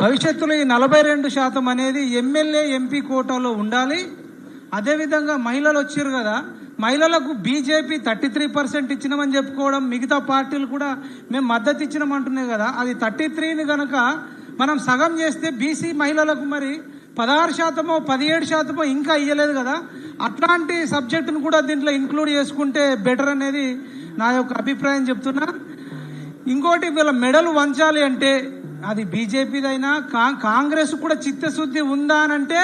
భవిష్యత్తులో ఈ 42% అనేది ఎమ్మెల్యే ఎంపీ కోటాలో ఉండాలి. అదేవిధంగా మహిళలు వచ్చారు కదా, మహిళలకు బీజేపీ 33% ఇచ్చినామని చెప్పుకోవడం, మిగతా పార్టీలు కూడా మేము మద్దతు ఇచ్చినామంటున్నాయి కదా, అది 33ని కనుక మనం సగం చేస్తే బీసీ మహిళలకు మరి 16%, 17% ఇంకా ఇయ్యలేదు కదా. అట్లాంటి సబ్జెక్టును కూడా దీంట్లో ఇంక్లూడ్ చేసుకుంటే బెటర్ అనేది నా యొక్క అభిప్రాయం చెప్తున్నా. ఇంకోటి, వీళ్ళ మెడలు వంచాలి అంటే అది బీజేపీదైనా కాంగ్రెస్ కూడా చిత్తశుద్ధి ఉందా అనంటే,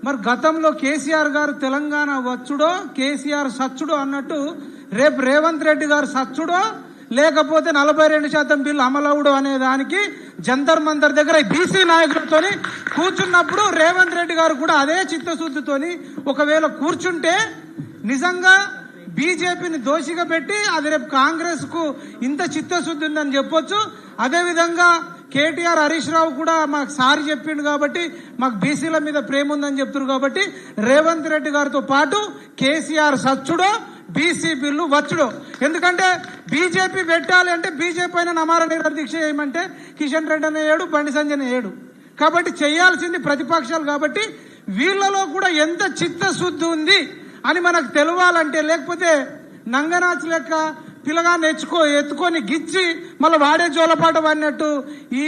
మరి గతంలో కేసీఆర్ గారు తెలంగాణ వచ్చుడో కేసీఆర్ సచ్చుడో అన్నట్టు రేపు రేవంత్ రెడ్డి గారు సచ్చుడో లేకపోతే 42% బిల్లు అమలవుడు అనే దానికి జంతర్ మంతర్ దగ్గర బీసీ నాయకులతో కూర్చున్నప్పుడు రేవంత్ రెడ్డి గారు కూడా అదే చిత్తశుద్ధితోని ఒకవేళ కూర్చుంటే నిజంగా బీజేపీని దోషిగా పెట్టి అది రేపు కాంగ్రెస్ కు ఇంత చిత్తశుద్ధి ఉందని చెప్పొచ్చు. అదేవిధంగా కేటీఆర్ హరీష్ రావు కూడా మాకు సారి చెప్పిండు కాబట్టి మాకు బీసీల మీద ప్రేమ ఉందని చెప్తున్నారు కాబట్టి రేవంత్ రెడ్డి గారితో పాటు కేసీఆర్ సచ్చుడో బీసీ బిల్లు వచ్చుడో. ఎందుకంటే బీజేపీ పెట్టాలి అంటే బీజేపీ పైన నమార నిరాహార దీక్ష చేయమంటే కిషన్ రెడ్డి అనే ఏడు, బండి సంజయ్ ఏడు. కాబట్టి చేయాల్సింది ప్రతిపక్షాలు. కాబట్టి వీళ్ళలో కూడా ఎంత చిత్తశుద్ధి ఉంది అని మనకు తెలవాలంటే, లేకపోతే నంగనాచ్ లెక్క పిల్లగా ఎత్తుకొని గిచ్చి మళ్ళీ వాడే జోలపాట వాడినట్టు ఈ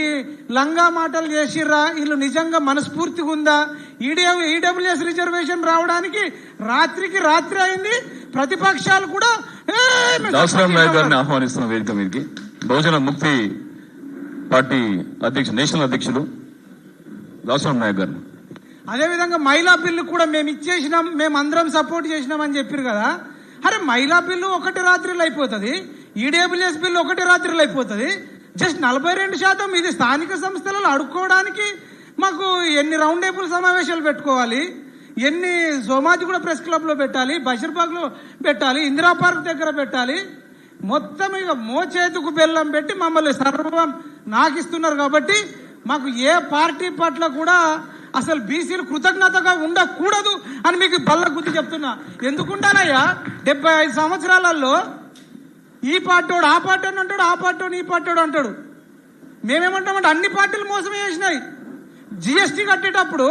లంగా మాటలు చేసిర్రా, వీళ్ళు నిజంగా మనస్ఫూర్తిగా ఉందా? ఈడబ్ల్యూఎస్ రిజర్వేషన్ రావడానికి రాత్రికి రాత్రి అయింది. ప్రతిపక్షాలు కూడా దాసరామ్ నాయక్ గారిని ఆహ్వానిస్తున్న వేదిక మీదకి. బహుజన ముక్తి పార్టీ అధ్యక్షుడు, నేషనల్ అధ్యక్షుడు దాసరామ్ నాయక్ గారు. అదేవిధంగా మహిళా బిల్లు కూడా మేము ఇచ్చేసినాం, మేము అందరం సపోర్ట్ చేసినాం అని చెప్పారు కదా. అరే మహిళా బిల్లు ఒకటి రాత్రిలో అయిపోతుంది, ఈడబ్ల్యూఎస్ బిల్లు ఒకటి రాత్రిలో అయిపోతుంది. జస్ట్ 42% ఇది స్థానిక సంస్థలలో అడుక్కోవడానికి మాకు ఎన్ని రౌండ్ టేబుల్ సమావేశాలు పెట్టుకోవాలి, ఎన్ని సోమాజిగూడ ప్రెస్ క్లబ్ లో పెట్టాలి, బషీర్బాగ్ లో పెట్టాలి, ఇందిరా పార్క్ దగ్గర పెట్టాలి. మొత్తం ఇక మోచేతుకు బెల్లం పెట్టి మమ్మల్ని సర్వం నాకిస్తున్నారు. కాబట్టి మాకు ఏ పార్టీ పట్ల కూడా అసలు బీసీలు కృతజ్ఞతగా ఉండకూడదు అని మీకు బల్ల గుర్తు చెప్తున్నా. ఎందుకుంటానయ్యా 75 సంవత్సరాలలో ఈ పార్టీవాడు ఆ పార్టీ అని అంటాడు, ఆ పార్టీ ఈ పార్టీవాడు అంటాడు. మేమేమంటామంటే అన్ని పార్టీలు మోసం చేసినాయి. జిఎస్టీ కట్టేటప్పుడు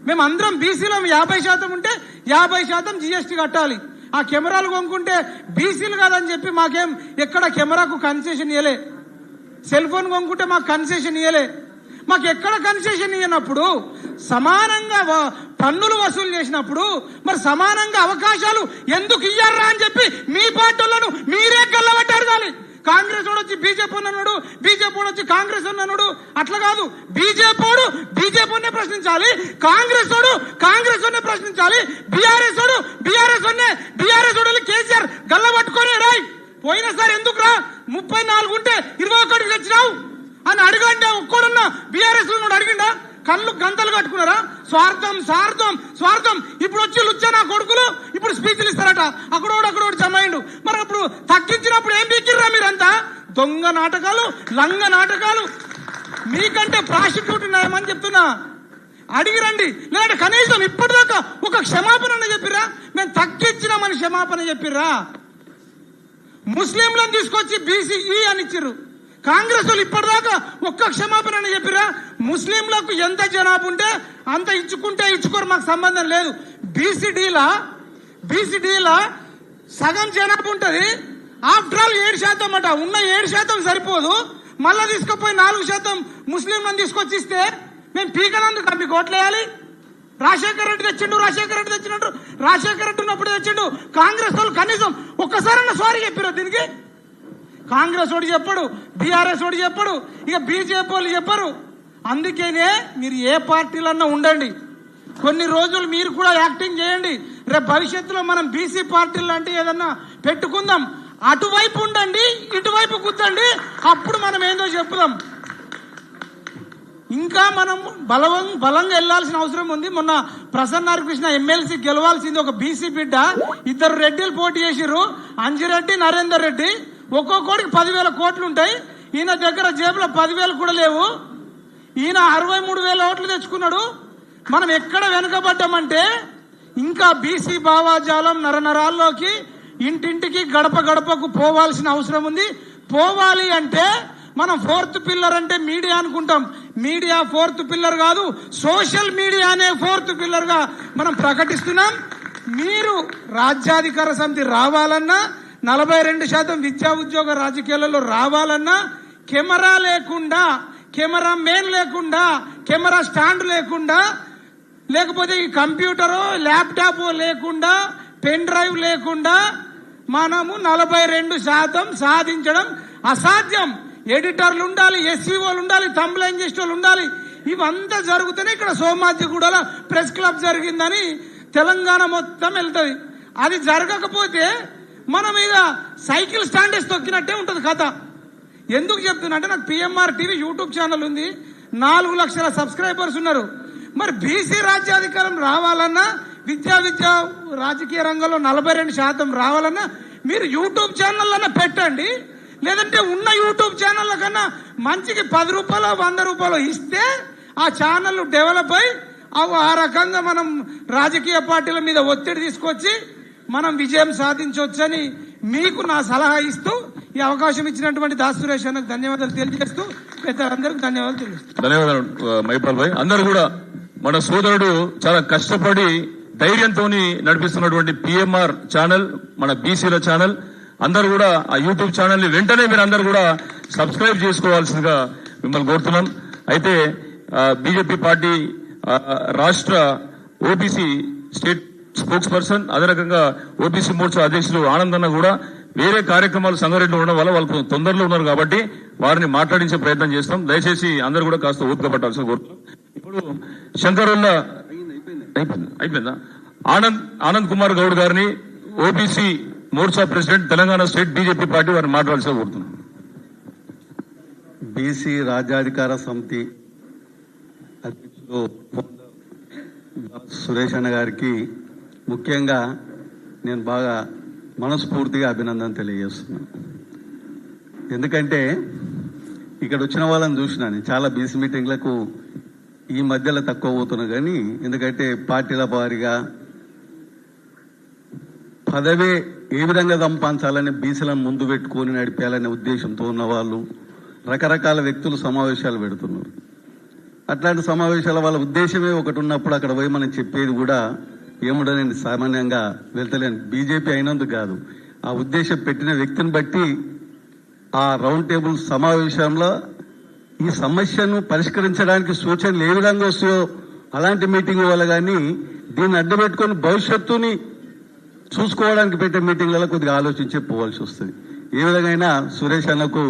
మేము అందరం బీసీలో 50% ఉంటే 50% జిఎస్టీ కట్టాలి. ఆ కెమెరాలు కొనుక్కుంటే బీసీలు కాదని చెప్పి మాకేం ఎక్కడ కెమెరాకు కన్సెషన్ ఇవ్వలే. సెల్ ఫోన్ కొనుక్కుంటే మాకు కన్సెషన్ ఇవ్వలే. మాకు ఎక్కడ కన్సెషన్ ఇవ్వనప్పుడు సమానంగా పన్నులు వసూలు చేసినప్పుడు మరి సమానంగా అవకాశాలు ఎందుకు ఇయ్యారా అని చెప్పి మీ పార్టీలను మీరే గల్లబట్టి అడగాలి. కాంగ్రెస్ వాడు వచ్చి బీజేపీ అన్నాడు, బీజేపీ వాడు వచ్చి కాంగ్రెస్ అన్నాడు. అట్లా కాదు, బీజేపీనే ప్రశ్నించాలి, కాంగ్రెస్ వాడు కాంగ్రెస్ వాడినే ప్రశ్నించాలి, బీఆర్ఎస్ వాడు కేసీఆర్ గల్లబట్టుకొని రాయ్ పోయినసారి ఎందుకు రా 34 ఉంటే 21 తెచ్చినావు అని అడగంటే ఒక్కడున్నా బీఆర్ఎస్ అడిగిండా? కళ్ళు గంతలు కట్టుకున్నారా? స్వార్థం స్వార్థం స్వార్థం. ఇప్పుడు వచ్చి లుచ్చనా కొడుకులు ఇప్పుడు స్పీచ్లు ఇస్తారట, అక్కడోడు జమైండు. మరి అప్పుడు తగ్గించినప్పుడు ఏం పీకిర్రా మీరంతా? దొంగ నాటకాలు, లంగ నాటకాలు. మీకంటే ప్రాసిక్యూట్ ఉన్నాయమని చెప్తున్నా. అడిగిరండి, లేదంటే కనీసం ఇప్పటిదాకా ఒక క్షమాపణ చెప్పిర్రా? మేము తగ్గించినామని క్షమాపణ చెప్పిర్రా? ముస్లింలను తీసుకొచ్చి బీసీఈ అని ఇచ్చిర్రు. కాంగ్రెస్ వాళ్ళు ఇప్పటిదాకా ఒక్క క్షమాపణ చెప్పిరా? ముస్లింలకు ఎంత జనాభా ఉంటే అంత ఇచ్చుకుంటే ఇచ్చుకోరు, మాకు సంబంధం లేదు. బీసీడీలా సగం జనాభా ఉంటది. ఆఫ్టర్ ఆల్ 7% అట. ఉన్న 7% సరిపోదు, మళ్ళా తీసుకుపోయి 4% ముస్లింలను తీసుకొచ్చి ఇస్తే మేము పీకనందుకు మీకు ఓట్లేయాలి? రాజశేఖర రెడ్డి తెచ్చిండు రాజశేఖర రెడ్డి ఉన్నప్పుడు తెచ్చిండు. కాంగ్రెస్ వాళ్ళు కనీసం ఒక్కసారన్నా సారీ చెప్పారు దీనికి? కాంగ్రెస్ వాడు చెప్పడు, బీఆర్ఎస్ వాడు చెప్పడు, ఇక బీజేపీ వాళ్ళు చెప్పరు. అందుకేనే మీరు ఏ పార్టీలన్నా ఉండండి, కొన్ని రోజులు మీరు కూడా యాక్టింగ్ చేయండి. రేపు భవిష్యత్తులో మనం బీసీ పార్టీలు అంటే ఏదన్నా పెట్టుకుందాం. అటువైపు ఉండండి, ఇటువైపు కూర్చోండి, అప్పుడు మనం ఏందో చెప్పుదాం. ఇంకా మనం బలంగా వెళ్లాల్సిన అవసరం ఉంది. మొన్న ప్రసన్న కృష్ణ ఎమ్మెల్సీ గెలవాల్సింది ఒక బీసీ బిడ్డ. 2 రెడ్డిలు పోటీ చేసిర్రు, అంజిరెడ్డి, నరేందర్ రెడ్డి. ఒక్కొక్కడికి 10,000 కోట్లు ఉంటాయి. ఈయన దగ్గర జేబులో 10,000 కూడా లేవు. ఈయన 63,000 ఓట్లు తెచ్చుకున్నాడు. మనం ఎక్కడ వెనుకబడ్డామంటే ఇంకా బీసీ భావాజాలం నరనరాల్లోకి ఇంటింటికి గడప గడపకు పోవాల్సిన అవసరం ఉంది. పోవాలి అంటే మనం ఫోర్త్ పిల్లర్ అంటే మీడియా అనుకుంటాం. మీడియా ఫోర్త్ పిల్లర్ కాదు, సోషల్ మీడియా అనే ఫోర్త్ పిల్లర్ గా మనం ప్రకటిస్తున్నాం. మీరు రాజ్యాధికార సమితి రావాలన్నా, 42% విద్యా ఉద్యోగ రాజకీయాలలో రావాలన్నా, కెమెరా లేకుండా, కెమెరా మెయిన్ లేకుండా, కెమెరా స్టాండ్ లేకుండా, లేకపోతే ఈ కంప్యూటరో ల్యాప్టాప్ లేకుండా, పెన్ డ్రైవ్ లేకుండా మనము 42% సాధించడం అసాధ్యం. ఎడిటర్లు ఉండాలి, ఎస్వీఓలు ఉండాలి, తంబ్లైన్ చేసేటోళ్ళు ఉండాలి. ఇవంతా జరుగుతూనే ఇక్కడ సోమాజిగూడలో ప్రెస్ క్లబ్ జరిగిందని తెలంగాణ మొత్తం వెళ్తుంది. అది జరగకపోతే మనం ఇక సైకిల్ స్టాండ్ వేసి తొక్కినట్టే ఉంటుంది కథ. ఎందుకు చెప్తున్నా అంటే, నాకు పిఎంఆర్ టీవీ యూట్యూబ్ ఛానల్ ఉంది, 4 లక్షల సబ్స్క్రైబర్స్ ఉన్నారు. మరి బీసీ రాజ్యాధికారం రావాలన్నా, విద్యా రాజకీయ రంగంలో 42% రావాలన్నా మీరు యూట్యూబ్ ఛానల్ పెట్టండి. లేదంటే ఉన్న యూట్యూబ్ ఛానళ్ళ కన్నా మంచికి 10 రూపాయలు 100 రూపాయలు ఇస్తే ఆ ఛానల్ డెవలప్ అయి ఆ రకంగా మనం రాజకీయ పార్టీల మీద ఒత్తిడి తీసుకొచ్చి మనం విజయం సాధించవచ్చని మీకు నా సలహా ఇస్తూ ఈ అవకాశం ఇచ్చినటువంటి దాస్ సురేష్ అన్నకు ధన్యవాదాలు తెలియజేస్తూ పెద్దలందరికీ ధన్యవాదాలు తెలుస్తాను. ధన్యవాదాలు మైపాల్ భాయ్. అందరూ కూడా మన సోదరుడు చాలా కష్టపడి ధైర్యంతో నడిపిస్తున్నటువంటి పిఎంఆర్ ఛానల్, మన బీసీల ఛానల్, అందరూ కూడా ఆ యూట్యూబ్ ఛానల్ ని వెంటనే మీరు అందరూ కూడా సబ్స్క్రైబ్ చేసుకోవాల్సిందిగా మిమ్మల్ని కోరుతున్నాం. అయితే బీజేపీ పార్టీ రాష్ట్ర ఓబీసీ స్టేట్ స్పోక్స్ పర్సన్, అదే రకంగా ఓబీసీ మోర్చా అధ్యక్షులు ఆనందన్న కూడా వేరే కార్యక్రమాలు సంగారెడ్డిలో ఉండడం వల్ల వాళ్ళకు తొందరలో ఉన్నారు కాబట్టి వారిని మాట్లాడించే ప్రయత్నం చేస్తాం. దయచేసి అందరూ కూడా కాస్త ఓపిక పట్టాల్సిన కోరుతున్నాం. ఇప్పుడు శంకరుల్ల అయిపోయిందా ఆనంద్ కుమార్ గౌడ్ గారిని, OBC Morcha president, Telangana state BJP party, వారిని మాట్లాడాల్సిన కోరుతున్నాం. బీసీ రాజ్యాధికార సమితి అధ్యక్షులు సురేష్ అన్న గారికి ముఖ్యంగా నేను బాగా మనస్ఫూర్తిగా అభినందన తెలియజేస్తున్నాను. ఎందుకంటే ఇక్కడ వచ్చిన వాళ్ళని చూసినాను, చాలా బీసీ మీటింగ్లకు ఈ మధ్యలో తక్కువ పోతున్నా కానీ, ఎందుకంటే పార్టీల వారిగా పదవే ఏ విధంగా సంపాదించాలని బీసీలను ముందు పెట్టుకొని నడిపేయాలనే ఉద్దేశంతో ఉన్న వాళ్ళు రకరకాల వ్యక్తులు సమావేశాలు పెడుతున్నారు. అట్లాంటి సమావేశాల వాళ్ళ ఉద్దేశమే ఒకటి ఉన్నప్పుడు అక్కడ పోయి మనం చెప్పేది కూడా ఏముండని సామాన్యంగా వెళ్తలేను. బీజేపీ అయినందుకు కాదు, ఆ ఉద్దేశం పెట్టిన వ్యక్తిని బట్టి ఆ రౌండ్ టేబుల్ సమావేశంలో ఈ సమస్యను పరిష్కరించడానికి సూచనలు ఏ విధంగా వస్తాయో అలాంటి మీటింగ్ వల్ల కానీ దీన్ని అడ్డుపెట్టుకొని భవిష్యత్తుని చూసుకోవడానికి పెట్టే మీటింగ్లలో కొద్దిగా ఆలోచించే పోవాల్సి వస్తుంది. ఏ విధంగా సురేష్ అన్నకు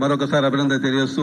మరొకసారి అభినందన తెలియజేస్తూ